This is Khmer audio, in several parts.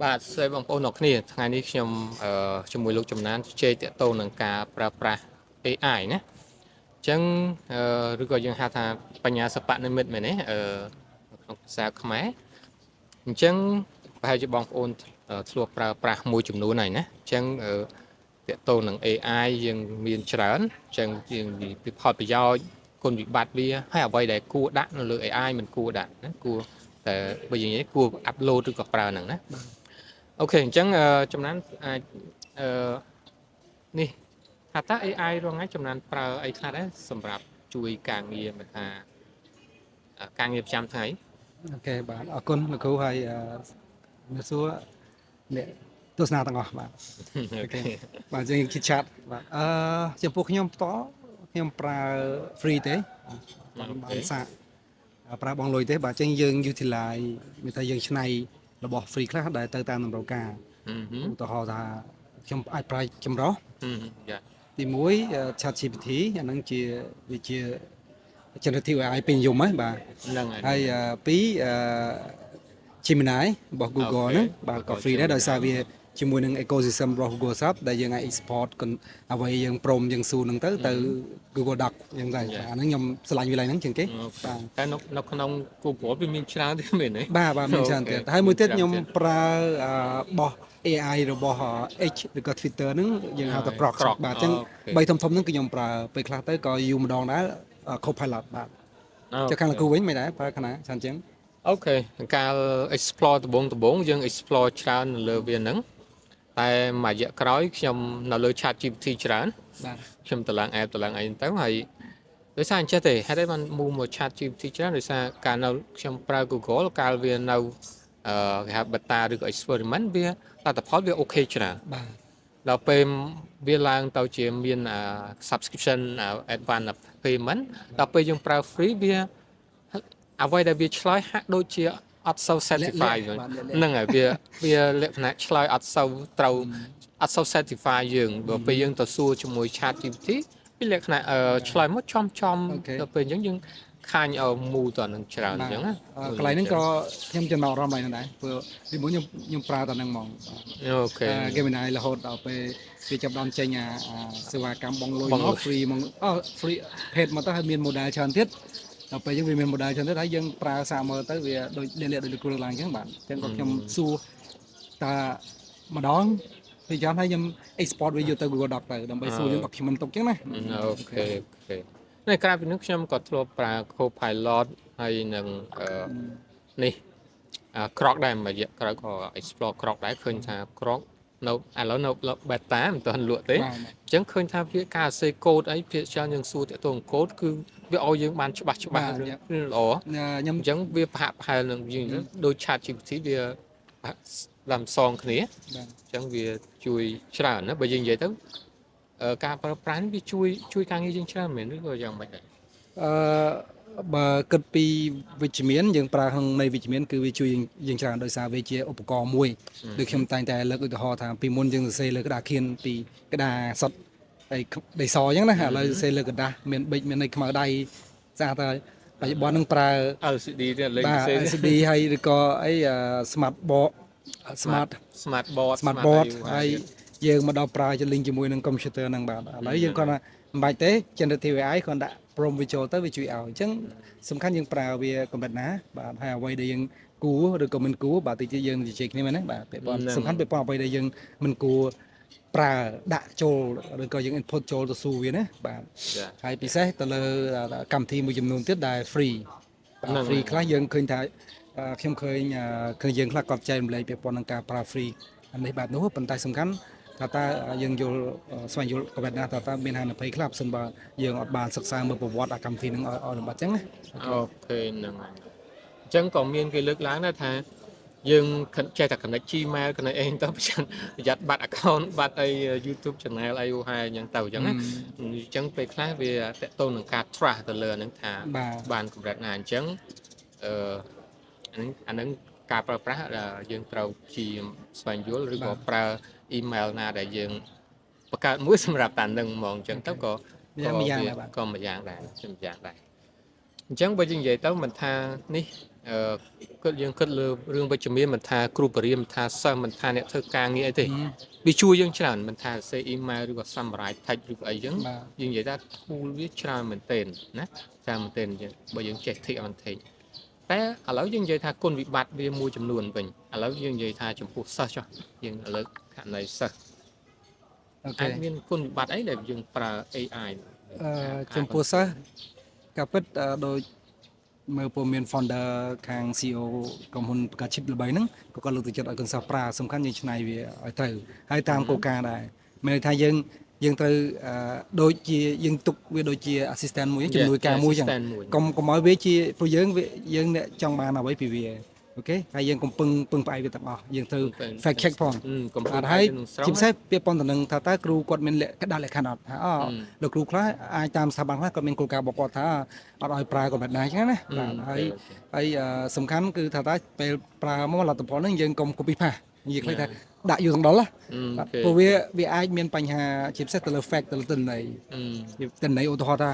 បាទស្រីបងប្អូនអរគ្នាថ្ងៃនេះខ្ញុំជាមួយលោកចំណានជជែកតាក់ទងនឹងការប្រើប្រាស់ AI ណាអញ្ចឹងឬក៏យើងហៅថាបញ្ញាសិប្បនិម្មិតមែនទេក្នុងភាសាខ្មែរអញ្ចឹងប្រហែលជាបងប្អូនធ្លាប់ប្រើប្រាស់មួយចំនួនហើយណាអញ្ចឹងតាក់ទងនឹង AI យើងមានច្រើនអញ្ចឹងយើងពីផលប្រយោជន៍គុណវិបត្តិវាហើយអ្វីដែលគួរដាក់នៅលើ AI មិនគួរដាក់ណាគួរតែបើយើងនិយាយគួរ upload ឬក៏ប្រើហ្នឹងណាអូខេអញ្ចឹងចំណានអាចនេះថាតើ AI រងថ្ងៃចំណានប្រើអីខ្លះដែរសម្រាប់ជួយការងារមិនថាការងារប្រចាំថ្ងៃអូខេបាទអរគុណលោកគ្រូហើយអ្នកសួរអ្នកទស្សនាទាំងអស់បាទអូខេបាទយើងគិតឆាតបាទចំពោះខ្ញុំផ្ទាល់ខ្ញុំប្រើ free ទេបានសាកប្រើបងលុយទេបាទចឹងយើង utilize មានតែយើងឆ្នៃរបស់ free ខ្លះដែលទៅតាមតម្រូវការឧទាហរណ៍ថាខ្ញុំអាចប្រើចម្រោះយ៉ាទី1 chat GPT អាហ្នឹងជាវាជា generative AI ពេញនិយមហ្នឹងបាទហ្នឹងហើយ2 Gemini របស់ Google ហ្នឹងបាទក៏ free ដែរដោយសារវាជាមួយនឹង ecosystem របស់ Google សពដែលយើងអាច export អ្វីយើងព្រមយើងស៊ូនឹងទៅ Google Doc យ៉ាងដែរអាហ្នឹងខ្ញុំឆ្លាញ់វាឡើងហ្នឹងជាងគេបាទតែនៅក្នុង Google វាមានច្រើនទេមែនទេបាទមានច្រើនទៀតហើយមួយទៀតខ្ញុំប្រើបោះ AI របស់ H ឬក៏ Twitter ហ្នឹងយើងហៅថា Grok បាទអញ្ចឹង3ធំៗហ្នឹងគឺខ្ញុំប្រើពេលខ្លះទៅក៏យូរម្ដងដែរ Copilot បាទចុះខាងលោកគ្រូវិញមិនដែរប្រើខាងណាច្រើនជាងអូខេការ explore ដំបូងយើង explore ច្រើននៅលើវាហ្នឹងតែមួយរយៈក្រោយខ្ញុំនៅលើ chat GPT ច្រើនបាទខ្ញុំតម្លើង app តម្លើងអីទៅហើយដោយសារអញ្ចឹងទេហេតុអីបាន move មក chat GPT ច្រើនដោយសារកាលនៅខ្ញុំប្រើ Google កាលវានៅគេហៅ beta ឬក៏ experiment វាលទ្ធផលវាអូខេច្រើនបាទដល់ពេលវាឡើងទៅជាមាន subscription advance payment ដល់ពេលយើងប្រើ free វាអ្វីដែលវាឆ្លើយហាក់ដូចជាអត់សូវ satisfy ហ្នឹងហើយវាលក្ខណៈឆ្លើយអត់សូវត្រូវអត់សូវ satisfy យើងបើពេលយើងទៅសួរជាមួយ chat GPT វាលក្ខណៈឆ្លើយមកចំដល់ពេលអញ្ចឹងយើងខាញ់មូតនឹងច្រើនអញ្ចឹងណាកន្លែងហ្នឹងក៏ខ្ញុំចំណាប់អារម្មណ៍ដែរព្រោះពីមុនខ្ញុំប្រើតែហ្នឹងហ្មងអូខេគេមិនណាយរហូតដល់ពេលវាចាប់ដល់ចេញសេវាកម្មបងលុយមក free មកfree paid មកទៅហើយមាន model ច្រើនទៀតដល់ពេលយើងវាមាន model ច្រើនទៀតហើយយើងប្រើសាកមើលទៅវាដូចលាក់ដូចគ្រូឡើងអញ្ចឹងបាទអញ្ចឹងក៏ខ្ញុំសួរតាម្ដងពីចាំហើយខ្ញុំ export វាយកទៅ Google Doc ទៅដើម្បីសួរយើង document ទុកអញ្ចឹងណាអូខេនៅក្រៅពីនេះខ្ញុំក៏ធ្លាប់ប្រើ Copilot ហើយនឹងនេះGrok ដែរមួយរយៈក្រោយក៏ explore Grok ដែរឃើញថា Grok នៅឥឡូវនៅ beta មិនទាន់លក់ទេអញ្ចឹងឃើញថាវាការសរសេរកូដអីភាគច្រើនយើងសួរតាក់ទងកូដគឺវាឲ្យយើងបានច្បាស់ល្អខ្ញុំអញ្ចឹងវាប្រហាក់ប្រហែលនឹងយើងដូច Chat GPT វាlàm song គ្នាអញ្ចឹងវាជួយច្រើនណាបើយើងនិយាយទៅការប្រើប្រាស់វាជួយការងារយើងច្រើនមែនឬក៏យ៉ាងម៉េចដែរបើគិតពីវិជ្ជមានយើងប្រើក្នុងនៃវិជ្ជមានគឺវាជួយយើងច្រើនដោយសារវាជាឧបករណ៍មួយដូចខ្ញុំតែងតែលើកឧទាហរណ៍ថាពីមុនយើងសរសេរលើក្តារខៀនពីក្តារសុទ្ធដីសអញ្ចឹងណាឥឡូវសរសេរលើក្រដាស់មានប៊ិចមាននៃខ្មៅដៃស្អាតហើយបច្ចុប្បន្ននឹងប្រើ LCD ទេលេខ LCD ហើយឬក៏អី smart board smart board ហើយយើងមកដល់ប្រើជា link ជាមួយនឹង computer ហ្នឹងបាទឥឡូវយើងគាត់ថាមិនបាច់ទេ generative AI គាត់ដាក់ prompt វាចូលទៅវាជួយឲ្យអញ្ចឹងសំខាន់យើងប្រើវាកម្រិតណាបាទហើយអ្វីដែលយើងគួរឬក៏មិនគួរបាទតិចយើងនិយាយគ្នាមែនទេបាទពាក់ព័ន្ធសំខាន់ពាក់ព័ន្ធអ្វីដែលយើងមិនគួរប្រើដាក់ចូលឬក៏យើង input ចូលទៅសួរវាណាបាទហើយពិសេសទៅលើកម្មវិធីមួយចំនួនទៀតដែល free ខ្លះយើងឃើញថាខ្ញុំឃើញយើងខ្លះគាត់ចែករំលែកពាក់ព័ន្ធនឹងការប្រើ free នេះបាទនោះប៉ុន្តែសំខាន់ថាតើយើងយល់ស្វែងយល់កម្រិតណាតើមានហានិភ័យខ្លះបើសិនបើយើងអត់បានសិក្សាមើលប្រវត្តិកម្មវិធីនឹងឲ្យលំបាត់អញ្ចឹងណាអូខេហ្នឹងហើយអញ្ចឹងក៏មានគេលើកឡើងដែរថាយើងចេះតែ connect Gmail connect អីទៅប្រយ័ត្នបាត់ account បាត់អី YouTube channel អីហើយអញ្ចឹងទៅអញ្ចឹងណាអញ្ចឹងពេលខ្លះវាតកតងនឹងការ trust ទៅលើហ្នឹងថាបានកម្រិតណាអញ្ចឹងអាហ្នឹងការប្រើប្រាស់យើងត្រូវជាស្វែងយល់ឬក៏ប្រើ email ណាដែលយើងបង្កើតមួយសម្រាប់តានឹងហ្មងអញ្ចឹងទៅក៏មួយយ៉ាងដែរអញ្ចឹងបើយើងនិយាយទៅមិនថានេះ គាត់យើងគិតលើរឿងវិជ្ជមានមិនថាគ្រូបរិញ្ញាបត្រមិនថាសិស្សមិនថាអ្នកធ្វើការងារអីទេវាជួយយើងច្រើនមិនថាសេ email ឬក៏ summarize text ឬក៏អីចឹងយើងនិយាយថា tool វាច្រើនមែនទែនណាច្រើនមែនទែនយើងបើយើងចេះ take advantage តែឥឡូវយើងនិយាយថាគុណវិបត្តិវាមួយចំនួនវិញឥឡូវយើងនិយាយថាចំពោះសិស្សចុះយើងឥឡូវករណីសិស្សអាចមានគុណវិបត្តិអីដែលយើងប្រើ AI ចំពោះសិស្សក៏ពិតដោយមើលពមាន founder ខាង CEO ក្រុមហ៊ុនប្រកាស chip ល្បីហ្នឹងក៏គាត់លើកទឹកចិត្តឲ្យកូនសិស្សប្រើសំខាន់យើងឆ្នៃវាឲ្យត្រូវហើយតាមគោលការណ៍ដែរមានន័យថាយើងត្រូវដូចជាយើងទុកវាដូចជា assistant មួយជំនួយការមួយចឹងកុំឲ្យវាជាព្រោះយើងអ្នកចង់បានអ្វីពីវាអូខេហើយយើងកុំពឹងផ្អែកវាទាំងអស់យើងត្រូវ fact check ផងអត់ហើយជាពិសេសពាក់ព័ន្ធទៅនឹងថាតើគ្រូគាត់មានដាក់លក្ខខណ្ឌអត់ថាលោកគ្រូខ្លះអាចតាមស្ថាប័នខ្លះគាត់មានគោលការណ៍របស់គាត់ថាអត់ឲ្យប្រើកម្រិតណាអញ្ចឹងណាបាទហើយសំខាន់គឺថាតើពេលប្រើមកលទ្ធផលហ្នឹងយើងកុំ copy paste និយាយខ្លីថាដាក់យូរទាំងដល់ព្រោះវាអាចមានបញ្ហាជាពិសេសទៅលើ fact ទៅលើទិន្នន័យឧទាហរណ៍ថា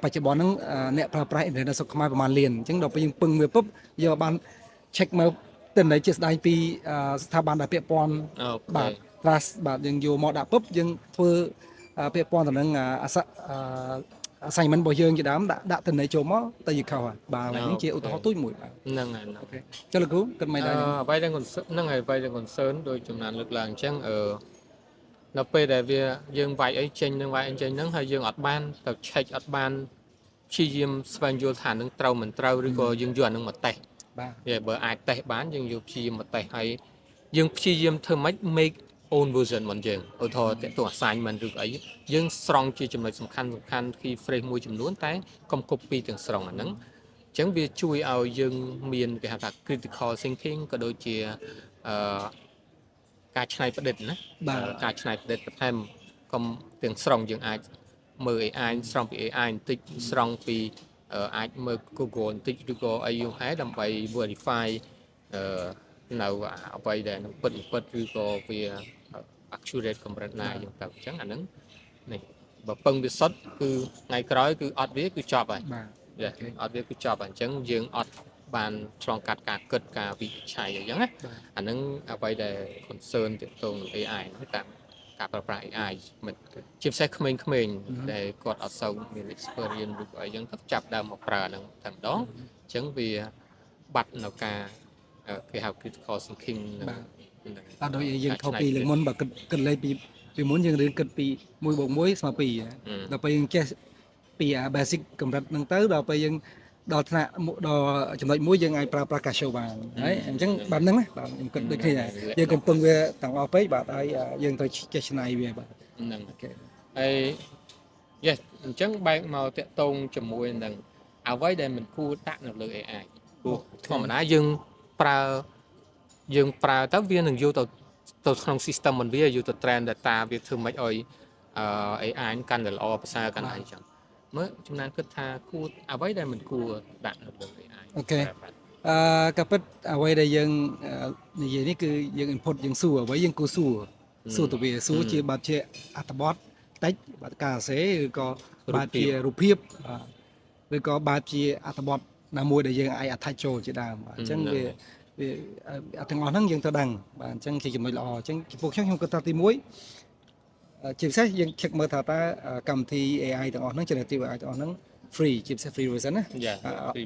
បច្ចុប្បន្នហ្នឹងអ្នកប្រើប្រាស់អ៊ីនធឺណិតស្រុកខ្មែរប្រហែលលានអញ្ចឹងដល់ពេលយើងពឹងវាពុបយកបាន check មើលទិន្នន័យជាស្ដែងពីស្ថាប័នដែលពាក់ព័ន្ធបាទ trust បាទយើងយកមកដាក់ពុបយើងធ្វើពាក់ព័ន្ធទៅនឹងassignment របស់យើងជាដើមដាក់ទិន្នន័យចូលមកទៅយើងខុសហើយបាទហ្នឹងជាឧទាហរណ៍ទូចមួយបាទហ្នឹងហើយអូខេចុះលោកគ្រូគិតមិនដែរអ្វីដែលហ្នឹងហើយអ្វីដែល concern ដោយចំណានលើកឡើងអញ្ចឹងនៅពេលដែលយើងវាយអីចេញនឹងវាយអីចេញហ្នឹងហើយយើងអត់បានទៅ check អត់បានព្យាយាមស្វែងយល់ថានឹងត្រូវមិនត្រូវឬក៏យើងយកអានឹងមកតេស្តបាទបើអាចតេស្តបានយើងយកព្យាយាមមកតេស្តហើយយើងព្យាយាមធ្វើម៉េច make own version របស់យើងឧទាហរណ៍តើតួ assignment ឬអីយើងស្រង់ជាចំណុចសំខាន់ key phrase មួយចំនួនតែកុំ copy ទាំងស្រុងអាហ្នឹងអញ្ចឹងវាជួយឲ្យយើងមានគេហៅថា critical thinking ក៏ដូចជាការច្នៃប្រឌិតណាការច្នៃប្រឌិតបន្ថែមកុំទាំងស្រុងយើងអាចមើល AI ស្រង់ពី AI បន្តិចស្រង់ពីអាចមើល Google បន្តិចឬក៏អីហ្នឹងហើយដើម្បី verify នៅអ្វីដែលនឹងពិតឬក៏វា accurate កម្រិតណាយើងទៅអញ្ចឹងអាហ្នឹងនេះបើពឹងវាសុទ្ធគឺថ្ងៃក្រោយគឺអត់វាគឺចប់ហើយបាទអត់វាគឺចប់ហើយអញ្ចឹងយើងអត់បានឆ្លងកាត់ការគិតការវិនិច្ឆ័យអញ្ចឹងណាអាហ្នឹងអ្វីដែល concern ទាក់ទងនឹង AI ហ្នឹងតាមការប្រើប្រាស់ AI មិនជាពិសេសក្មេងៗដែលគាត់អត់សូវមាន experience ឬអីអញ្ចឹងទៅចាប់ដើមមកប្រើហ្នឹងតែម្ដងអញ្ចឹងវាបាត់នៅការគេហៅ critical thinking បាទដូចយើងថតពីលើមុនបើគិតលេខពីមុនយើងរៀនគិតពី1 + 1 ស្មើ2ដល់ពេលយើងចេះពី basic កម្រិតហ្នឹងទៅដល់ពេលយើងដល់ថ្នាក់ដល់ចំណុចមួយយើងអាចប្រើប្រាស់ Casio បានហើយអញ្ចឹងបាទហ្នឹងណាបាទខ្ញុំគិតដូចគ្នាដែរយើងកុំពឹងវាទាំងអស់ពេកបាទហើយយើងត្រូវចេះច្នៃវាបាទហ្នឹងអូខេហើយ yes អញ្ចឹងបែកមកតាក់ទងជាមួយនឹងអ្វីដែលមិនគួរដាក់នៅលើ AI ព្រោះធម្មតាយើងប្រើទៅវានឹងយកទៅក្នុង system របស់វាយកទៅ train data វាធ្វើម៉េចឲ្យAI កាន់តែល្អប្រសើរកាន់តែអីចឹងមើលចំណានគិតថាគួរអ្វីដែលមិនគួរដាក់នៅលើ AI អូខេក៏ពិតអ្វីដែលយើងនិយាយនេះគឺយើង input យើងសួរអ្វីយើងគួរសួរទៅវាសួរជាបាត់ជាអត្ថបទតិចបាត់ការសរសេរឬក៏បាត់ជារូបភាពឬក៏បាត់ជាអត្ថបទណាមួយដែលយើងអាច attach ចូលជាដើមអញ្ចឹងវាទាំងអស់ហ្នឹងយើងត្រូវដឹងបាទអញ្ចឹងជាចំណុចល្អអញ្ចឹងចំពោះខ្ញុំគិតថាទី1ជាពិសេសយើង check មើលថាតើកម្មវិធី AI ទាំងអស់ហ្នឹង generative AI ទាំងអស់ហ្នឹង free ជាពិសេស free version ណា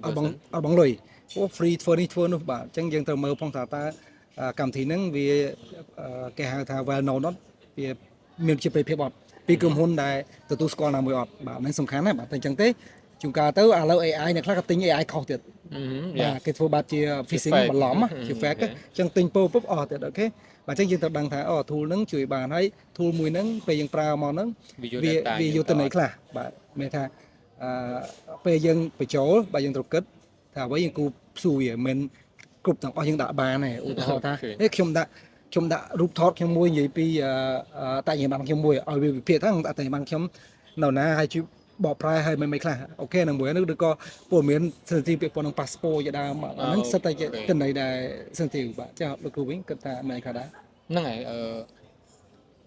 អត់បងលុយអូ free ធ្វើនេះធ្វើនោះបាទអញ្ចឹងយើងត្រូវមើលផងថាតើកម្មវិធីហ្នឹងវាគេហៅថា well known អត់វាមានជាប្រភេទអត់ពីក្រុមហ៊ុនដែលទទួលស្គាល់ណាមួយអត់បាទហ្នឹងសំខាន់ណាស់បាទតែអញ្ចឹងទេជួនកាលទៅឥឡូវ AI អ្នកខ្លះក៏ទិញ AI ខុសទៀតបាទគេធ្វើបាត់ជា phishing បន្លំជា fake អញ្ចឹងទិញពោពុបអស់ទៀតអូខេបាទអញ្ចឹងយើងត្រូវដឹងថាtool ហ្នឹងជួយបានហើយ tool មួយហ្នឹងពេលយើងប្រើមកហ្នឹងវាយកទៅន័យខ្លះបាទមានថាពេលយើងបញ្ចូលបាទយើងត្រូវគិតថាអ្វីយើងគូផ្សួរវាមិនគ្រប់ទាំងអស់យើងដាក់បានទេឧទាហរណ៍ថាខ្ញុំដាក់រូបថតខ្ញុំមួយនិយាយពីតាញបានខ្ញុំមួយឲ្យវាវិភាគថាតាញបានខ្ញុំនៅណាហើយជួយបកប្រែឲ្យមិនខ្លះអូខេនឹងមួយនោះឬក៏ព័ត៌មាន sensitive ពាក់ព័ន្ធនឹង passport ជាដើមអាហ្នឹងសិតតែទិន្នន័យដែល sensitive បាទចាលោកគ្រូវិញគិតថាមិនខ្លះដែរហ្នឹងហើយ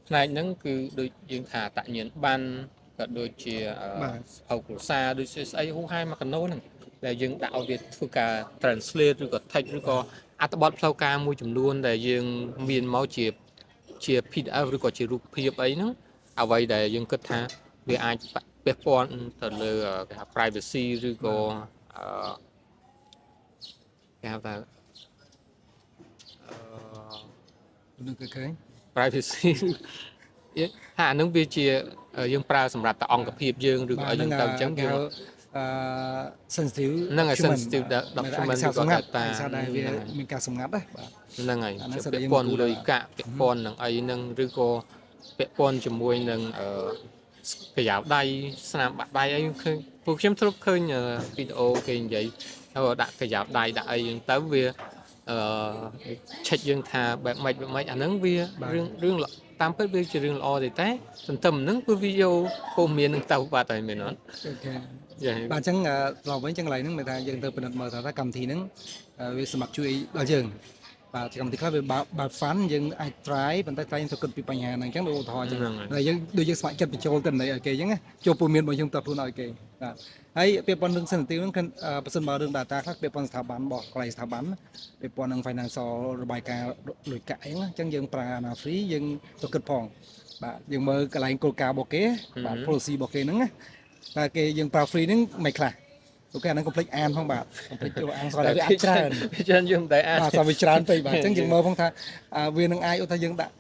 ផ្នែកហ្នឹងគឺដូចយើងថាតាញបានក៏ដូចជាហៅគ្រួសារដូចស្អីហូហែមកកណូហ្នឹង ដែលយើងដាក់ឲ្យវាធ្វើការ translate ឬក៏ text ឬក៏អត្ថបទផ្លូវការមួយចំនួនដែលយើងមានមកជា PDF ឬក៏ជារូបភាពអីហ្នឹងអ្វីដែលយើងគិតថាវាអាចពាក់ព័ន្ធទៅលើគេហៅ privacy ឬក៏គេហៅថានឹងគេឃើញ privacy ថាអានឹងវាជាយើងប្រើសម្រាប់តែអង្គភាពយើងឬក៏អីហ្នឹងទៅអញ្ចឹងយើងsensitive ហ្នឹងហើយ sensitive document ឬក៏ data ដែលវាមានការសម្ងាត់ដែរបាទហ្នឹងហើយពាក់ព័ន្ធលុយកាក់ពាក់ព័ន្ធនឹងអីហ្នឹងឬក៏ពាក់ព័ន្ធជាមួយនឹងកាយ៉ាវដៃស្នាមបាក់ដៃអីឃើញពួកខ្ញុំធ្លាប់ឃើញវីដេអូគេនិយាយដាក់កាយ៉ាវដៃដាក់អីហ្នឹងទៅវាឆែកយើងថាបែបម៉េចអាហ្នឹងវារឿងតាមពិតវាជារឿងល្អទេតែសន្ទឹមហ្នឹងគឺវាយកព័ត៌មានហ្នឹងទៅបាត់ហើយមែនអត់អូខេបាទអញ្ចឹងដល់វិញចឹងកន្លែងហ្នឹងមានថាយើងទៅពិនិត្យមើលថាកម្មវិធីហ្នឹងវាសម្រាប់ជួយដល់យើងបាទកម្មវិធីខ្លះវាបើ fun យើងអាច try ប៉ុន្តែតែយើងទៅគិតពីបញ្ហាហ្នឹងអញ្ចឹងដូចឧទាហរណ៍អញ្ចឹងតែយើងដូចយើងស្ម័គ្រចិត្តបញ្ចូលទៅនៃឲ្យគេអញ្ចឹងចូលព័ត៌មានរបស់យើងទៅខ្លួនឲ្យគេបាទហើយពាក់ព័ន្ធនឹង sensitive ហ្នឹងបើសិនបើរឿង data ខ្លះពាក់ព័ន្ធស្ថាប័នរបស់កន្លែងស្ថាប័នពាក់ព័ន្ធនឹង financial របាយការណ៍លុយកាក់អីហ្នឹងអញ្ចឹងយើងប្រើ Ana Free យើងទៅគិតផងបាទយើងមើលកន្លែងគោលការណ៍របស់គេបាទ policy របស់គេហ្នឹងណាតែគេយើងប្រើ free ហ្នឹងមិនខ្លះអូខេអាហ្នឹងកុំភ្លេចអានផងបាទកុំភ្លេចចូលអានស្គាល់តែវាអាចច្រើនយើងមិនដែរអានបាទស្គាល់វាច្រើនពេកបាទអញ្ចឹងយើងមើលផងថាវានឹងអាចថាយើងដាក់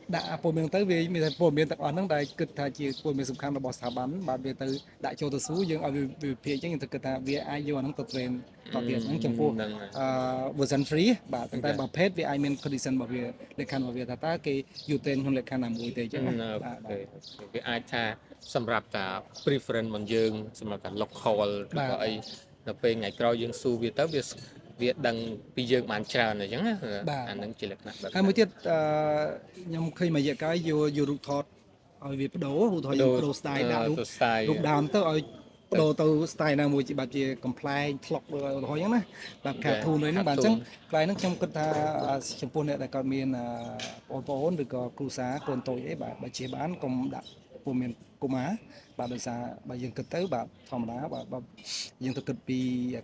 ព័ត៌មានទៅវាមានព័ត៌មានទាំងអស់ហ្នឹងដែលគិតថាជាព័ត៌មានសំខាន់របស់ស្ថាប័នបាទវាទៅដាក់ចូលទៅស៊ូយើងឲ្យវាវិភាគអញ្ចឹងយើងទៅគិតថាវាអាចយកអាហ្នឹងទៅ train តទៀតហ្នឹងចំពោះversion free បាទតែបើ paid វាអាចមាន condition របស់វាលក្ខខណ្ឌរបស់វាថាតើគេយូរ train ក្នុងលក្ខខណ្ឌណាមួយទេអញ្ចឹងបាទវាអាចថាសម្រាប់តា preference របស់យើងសម្រាប់តា local ឬក៏អីដល់ពេលថ្ងៃក្រោយយើងស៊ូវាទៅវាដឹងពីយើងបានច្រើនអញ្ចឹងណាអានឹងជាលក្ខណៈបែបហើយមួយទៀតខ្ញុំឃើញមួយរយៈកាលយករូបថតឲ្យវាបដូរឧទាហរណ៍យើងបដូរ style ដាក់រូបដើមទៅឲ្យបដូរទៅ style ណាមួយជាបែបជា complaint ធ្លុកឧទាហរណ៍អញ្ចឹងណាបែប cartoon ហ្នឹងបាទអញ្ចឹងកន្លែងហ្នឹងខ្ញុំគិតថាចំពោះអ្នកដែលគាត់មានបងប្អូនឬក៏គ្រួសារកូនតូចអីបាទបើជាបានកុំដាក់ពុំមានកុមារបាទដោយសារបើយើងគិតទៅបាទធម្មតាបាទយើងទៅគិតពី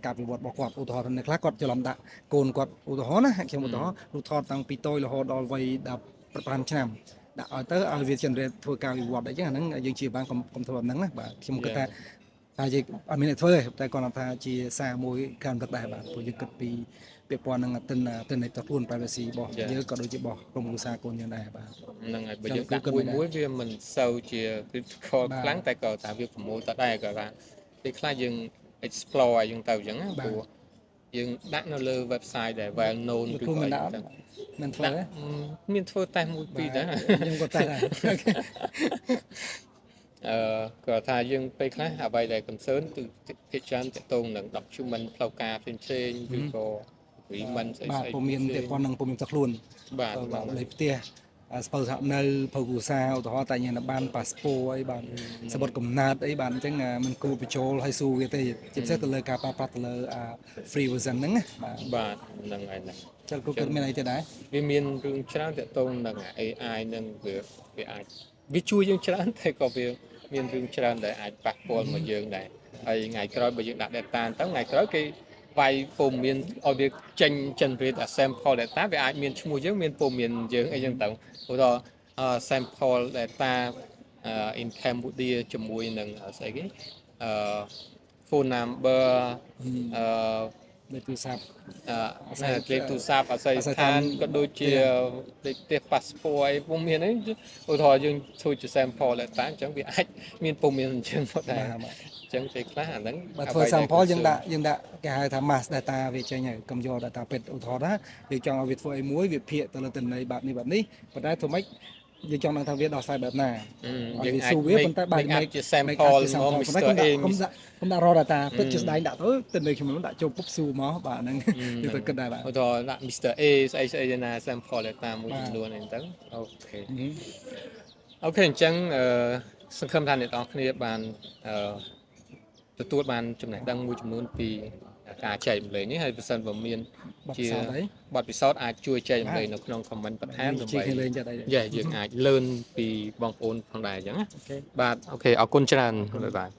ការវិវត្តរបស់គាត់ឧទាហរណ៍នៅខ្លះគាត់ច្រឡំដាក់កូនគាត់ឧទាហរណ៍ណាខ្ញុំឧទាហរណ៍រូបថតតាំងពីតូចរហូតដល់វ័យ15ឆ្នាំដាក់ឲ្យទៅឲ្យវា generate ធ្វើការវិវត្តអីចឹងអាហ្នឹងយើងជាបានកុំធ្វើបែបហ្នឹងណាបាទខ្ញុំគិតថាយើងអត់មានអ្នកធ្វើទេតែគាត់ថាជាសារមួយការគិតដែរបាទព្រោះយើងគិតពីពាក់ព័ន្ធនឹងទិន្នន័យខ្លួន privacy របស់យើងក៏ដូចជារបស់ក្រុមគ្រួសារកូនយើងដែរបាទហ្នឹងហើយបើយើងដាក់មួយវាមិនសូវជា critical ខ្លាំងតែក៏ថាវាប្រមូលទៅដែរក៏ថាពេលខ្លះយើង explore ឲ្យយើងទៅអញ្ចឹងណាព្រោះយើងដាក់នៅលើ website ដែល well known ឬក៏អីចឹងមិនធ្វើមានធ្វើតែមួយពីរដែរខ្ញុំក៏តែដែរក៏ថាយើងពេលខ្លះអ្វីដែល concern គឺភាគច្រើនតកតងនឹង document ផ្លូវការផ្សេងៗឬក៏ agreement ស្អីៗបាទពុំមានតែប៉ុណ្្នឹងពុំមានតែខ្លួនបាទលេខផ្ទះស្ពើថានៅភៅគ្រួសារឧទាហរណ៍តែញ៉ាំបានប៉ាសពតអីបាទសម្បត្តិកំណើតអីបាទអញ្ចឹងมันគួរបញ្ចូលឲ្យស៊ូវាទេជាពិសេសទៅលើការប្រើប្រាស់ទៅលើ free version ហ្នឹងណាបាទហ្នឹងហើយហ្នឹងចឹងគូមានអីទៀតដែរវាមានរឿងច្រើនតកតងនឹង AI នឹងវាអាចវាជួយយើងច្រើនតែក៏វាមានរឿងច្រើនដែលអាចប៉ះពាល់មកយើងដែរហើយថ្ងៃក្រោយបើយើងដាក់ data ទៅថ្ងៃក្រោយគេវាយព័ត៌មានឲ្យវាចេញ generate sample data វាអាចមានឈ្មោះយើងមានព័ត៌មានយើងអីចឹងទៅឧទាហរណ៍ sample data in Cambodia ជាមួយនឹងស្អីគេphone number លេខទូរស័ព្ទលេខទូរស័ព្ទអាស័យដ្ឋានក៏ដូចជាលេខផ្ទះ passport អីពុំមានអីឧទាហរណ៍យើងជួយជា sample data អញ្ចឹងវាអាចមានព័ត៌មានអញ្ចឹងមកដែរអញ្ចឹងពេលខ្លះអាហ្នឹងបើធ្វើ sample យើងដាក់គេហៅថា mass data វាចេញហើយកុំយក data ពេទ្យឧទាហរណ៍ណាយើងចង់ឲ្យវាធ្វើអីមួយវាភាគទៅលើទិន្នន័យបែបនេះប៉ុន្តែធ្វើម៉េចយើងចង់ដឹងថាវាដោះស្រាយបែបណាយើងអាចវាប៉ុន្តែបែបនេះជា sample មក Mr. A កុំដាក់ raw data ពិតជាស្ដែងដាក់ទៅទិន្នន័យខ្ញុំដាក់ចូលពុបស៊ូមកបាទហ្នឹងយើងទៅគិតដែរបាទឧទាហរណ៍ដាក់ Mr. A ស្អីណា sample data មួយចំនួនអីទៅអូខេអញ្ចឹងសង្ឃឹមថាអ្នកនរគ្នាបានទទួលបានចំណេះដឹងមួយចំនួនពីការចែករំលែកនេះហើយបើសិនបើមានជាបទពិសោធន៍អាចជួយចែករំលែកនៅក្នុង comment បន្ថែមដើម្បីយើងអាច learn ពីបងប្អូនផងដែរអញ្ចឹងណាបាទអូខេអរគុណច្រើនបាយបាយ